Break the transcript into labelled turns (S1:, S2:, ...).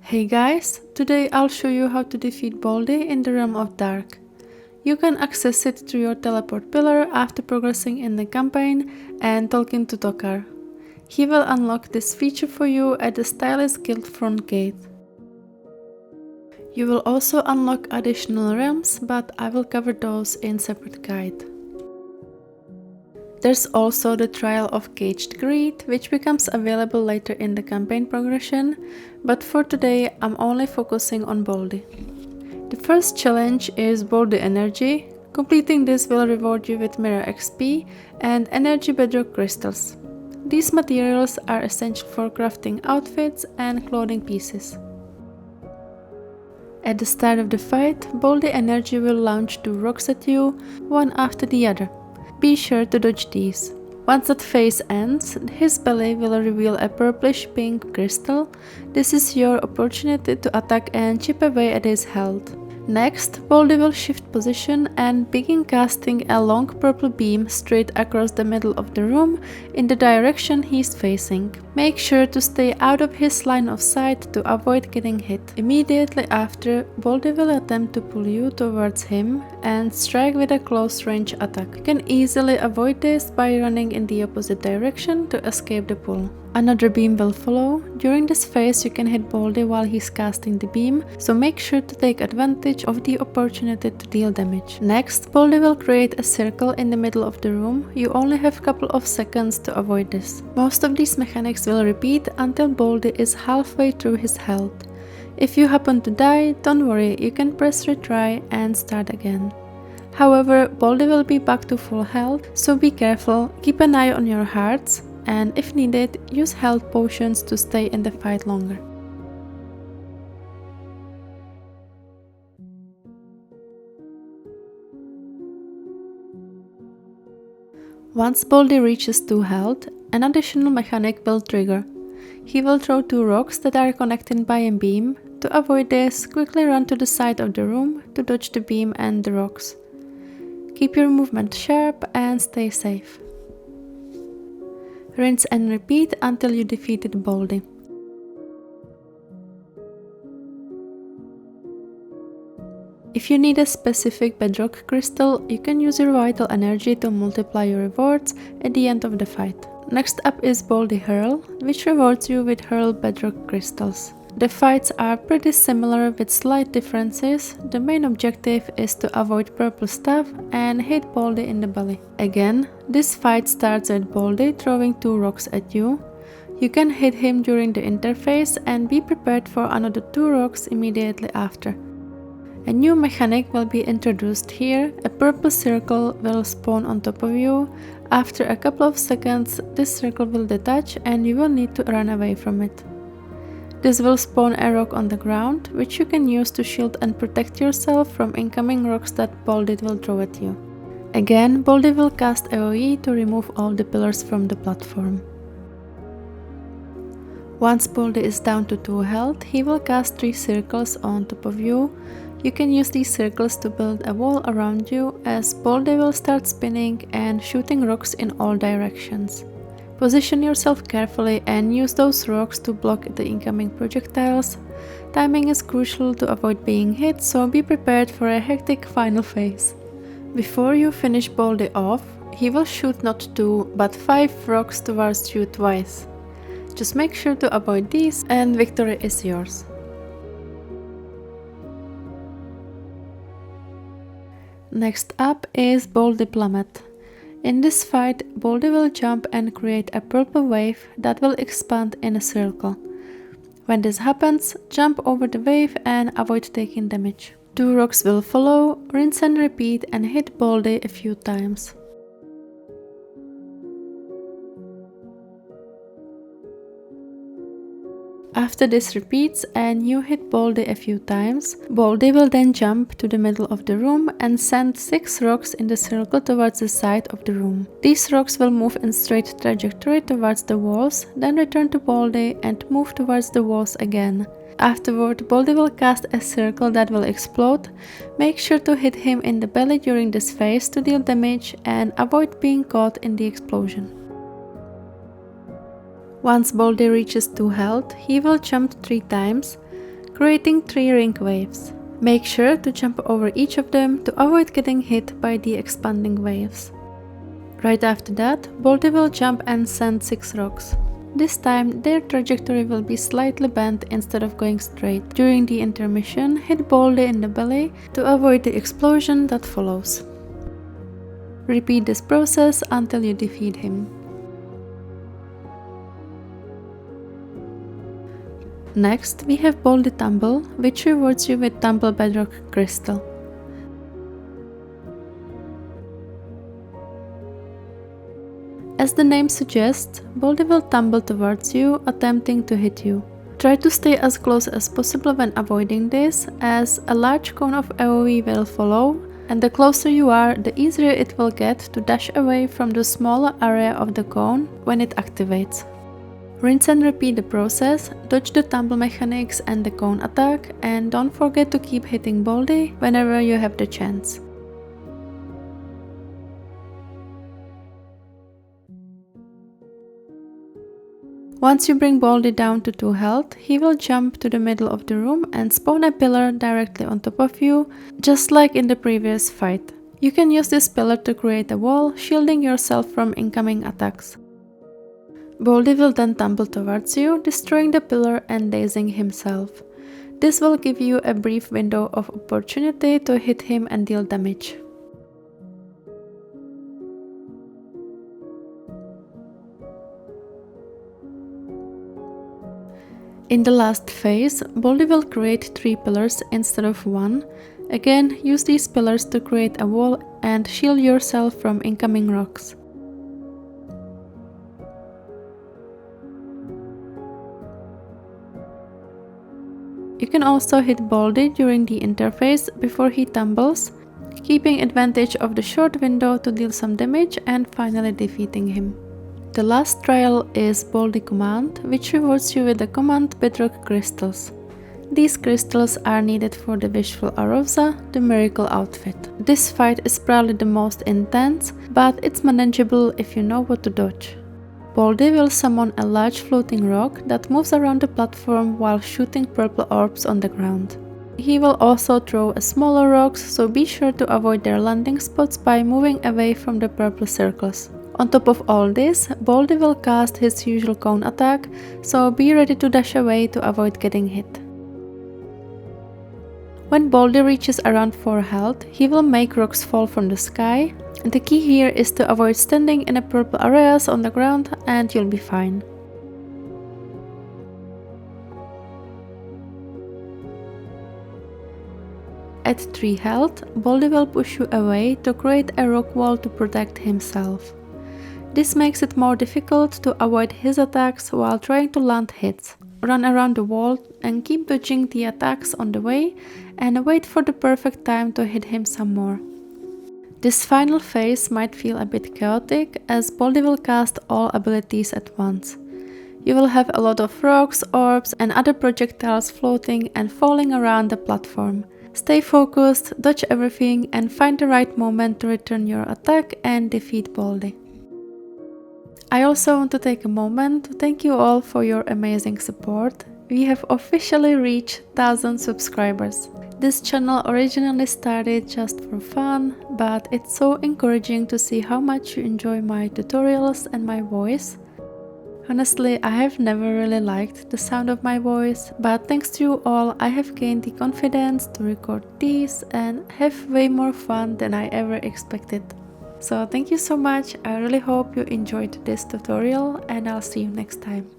S1: Hey guys, today I'll show you how to defeat Bouldy in the Realm of Dark. You can access it through your teleport pillar after progressing in the campaign and talking to Tokar. He will unlock this feature for you at the Stylist Guild front gate. You will also unlock additional realms, but I will cover those in separate guide. There's also the Trial of Caged Greed, which becomes available later in the campaign progression, but for today I'm only focusing on Bouldy. The first challenge is Bouldy Energy. Completing this will reward you with Mirror XP and Energy Bedrock Crystals. These materials are essential for crafting outfits and clothing pieces. At the start of the fight, Bouldy Energy will launch 2 rocks at you, one after the other. Be sure to dodge these. Once that phase ends, his belly will reveal a purplish-pink crystal. This is your opportunity to attack and chip away at his health. Next, Bouldy will shift position and begin casting a long purple beam straight across the middle of the room in the direction he's facing. Make sure to stay out of his line of sight to avoid getting hit. Immediately after, Bouldy will attempt to pull you towards him and strike with a close range attack. You can easily avoid this by running in the opposite direction to escape the pull. Another beam will follow. During this phase you can hit Bouldy while he's casting the beam, so make sure to take advantage of the opportunity to deal damage. Next, Bouldy will create a circle in the middle of the room. You only have a couple of seconds to avoid this. Most of these mechanics will repeat until Bouldy is halfway through his health. If you happen to die, don't worry, you can press retry and start again. However, Bouldy will be back to full health, so be careful, keep an eye on your hearts, and if needed, use health potions to stay in the fight longer. Once Bouldy reaches 2 health, an additional mechanic will trigger. He will throw 2 rocks that are connected by a beam. To avoid this, quickly run to the side of the room to dodge the beam and the rocks. Keep your movement sharp and stay safe. Rinse and repeat until you defeated Bouldy. If you need a specific bedrock crystal, you can use your vital energy to multiply your rewards at the end of the fight. Next up is Bouldy Hurl, which rewards you with Hurl bedrock crystals. The fights are pretty similar with slight differences. The main objective is to avoid purple stuff and hit Bouldy in the belly. Again, this fight starts with Bouldy throwing 2 rocks at you. You can hit him during the interface and be prepared for another 2 rocks immediately after. A new mechanic will be introduced here. A purple circle will spawn on top of you. After a couple of seconds, this circle will detach and you will need to run away from it. This will spawn a rock on the ground, which you can use to shield and protect yourself from incoming rocks that Bouldy will throw at you. Again, Bouldy will cast AoE to remove all the pillars from the platform. Once Bouldy is down to 2 health, he will cast 3 circles on top of you. You can use these circles to build a wall around you, as Bouldy will start spinning and shooting rocks in all directions. Position yourself carefully and use those rocks to block the incoming projectiles. Timing is crucial to avoid being hit, so be prepared for a hectic final phase. Before you finish Bouldy off, he will shoot not 2 but 5 rocks towards you twice. Just make sure to avoid these and victory is yours. Next up is Bouldy Plummet. In this fight, Bouldy will jump and create a purple wave that will expand in a circle. When this happens, jump over the wave and avoid taking damage. 2 rocks will follow, rinse and repeat and hit Bouldy a few times. After this repeats and you hit Bouldy a few times, Bouldy will then jump to the middle of the room and send 6 rocks in the circle towards the side of the room. These rocks will move in straight trajectory towards the walls, then return to Bouldy and move towards the walls again. Afterward, Bouldy will cast a circle that will explode. Make sure to hit him in the belly during this phase to deal damage and avoid being caught in the explosion. Once Bouldy reaches 2 health, he will jump 3 times. creating 3 ring waves. Make sure to jump over each of them to avoid getting hit by the expanding waves. Right after that, Bouldy will jump and send 6 rocks. This time, their trajectory will be slightly bent instead of going straight. During the intermission, hit Bouldy in the belly to avoid the explosion that follows. Repeat this process until you defeat him. Next, we have Bouldy Tumble, which rewards you with Tumble Bedrock Crystal. As the name suggests, Bouldy will tumble towards you, attempting to hit you. Try to stay as close as possible when avoiding this, as a large cone of AoE will follow, and the closer you are, the easier it will get to dash away from the smaller area of the cone when it activates. Rinse and repeat the process, dodge the tumble mechanics and the cone attack, and don't forget to keep hitting Bouldy whenever you have the chance. Once you bring Bouldy down to 2 health, he will jump to the middle of the room and spawn a pillar directly on top of you, just like in the previous fight. You can use this pillar to create a wall, shielding yourself from incoming attacks. Bouldy will then tumble towards you, destroying the pillar and dazing himself. This will give you a brief window of opportunity to hit him and deal damage. In the last phase, Bouldy will create 3 pillars instead of 1. Again, use these pillars to create a wall and shield yourself from incoming rocks. You can also hit Bouldy during the interface before he tumbles, keeping advantage of the short window to deal some damage and finally defeating him. The last trial is Bouldy Command, which rewards you with the Command Bedrock Crystals. These crystals are needed for the Wishful Arosa, the miracle outfit. This fight is probably the most intense, but it's manageable if you know what to dodge. Bouldy will summon a large floating rock that moves around the platform while shooting purple orbs on the ground. He will also throw smaller rocks, so be sure to avoid their landing spots by moving away from the purple circles. On top of all this, Bouldy will cast his usual cone attack, so be ready to dash away to avoid getting hit. When Bouldy reaches around 4 health, he will make rocks fall from the sky, and the key here is to avoid standing in the purple areas on the ground and you'll be fine. At 3 health, Bouldy will push you away to create a rock wall to protect himself. This makes it more difficult to avoid his attacks while trying to land hits. Run around the wall and keep dodging the attacks on the way and wait for the perfect time to hit him some more. This final phase might feel a bit chaotic as Bouldy will cast all abilities at once. You will have a lot of rocks, orbs and other projectiles floating and falling around the platform. Stay focused, dodge everything and find the right moment to return your attack and defeat Bouldy. I also want to take a moment to thank you all for your amazing support. We have officially reached 1000 subscribers. This channel originally started just for fun, but it's so encouraging to see how much you enjoy my tutorials and my voice. Honestly, I have never really liked the sound of my voice, but thanks to you all, I have gained the confidence to record these and have way more fun than I ever expected. So thank you so much, I really hope you enjoyed this tutorial and I'll see you next time.